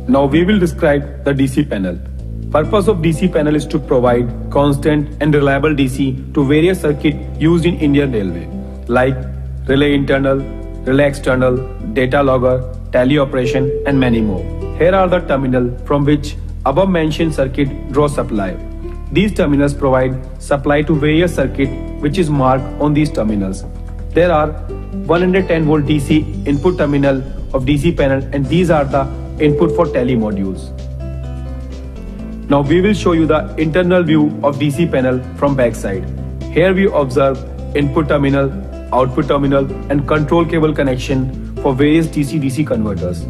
Now we will describe the DC panel. Purpose of DC panel is to provide constant and reliable DC to various circuits used in Indian Railway, like relay internal, relay external, data logger, tally operation, and many more. Here are the terminals from which above mentioned circuit draw supply. These terminals provide supply to various circuits which is marked on these terminals. There are 110 volt DC input terminal of DC panel, and these are the input for tally modules. Now we will show you the internal view of DC panel from backside. Here we observe input terminal, output terminal, and control cable connection for various DC-DC converters.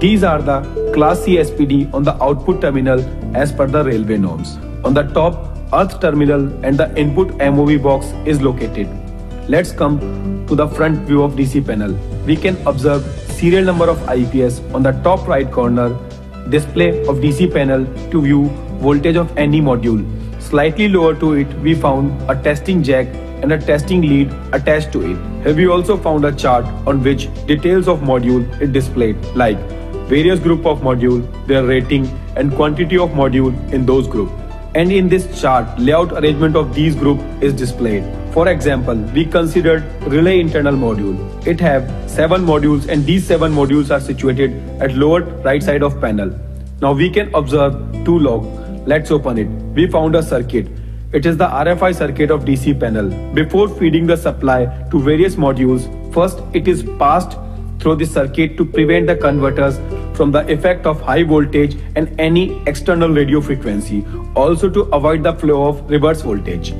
These are the Class C SPD on the output terminal as per the railway norms. On the top, earth terminal and the input MOV box is located. Let's come to the front view of DC panel. We can observe serial number of IPS on the top right corner, display of DC panel to view voltage of any module. Slightly lower to it, we found a testing jack and a testing lead attached to it. Here we also found a chart on which details of module is displayed, like various group of module, their rating and quantity of module in those group. And in this chart, layout arrangement of these group is displayed. For example, we considered relay internal module. It have 7 modules, and these 7 modules are situated at lower right side of panel. Now we can observe 2 log. Let's open it. We found a circuit. It is the RFI circuit of DC panel. Before feeding the supply to various modules, first it is passed through the circuit to prevent the converters from the effect of high voltage and any external radio frequency, also to avoid the flow of reverse voltage.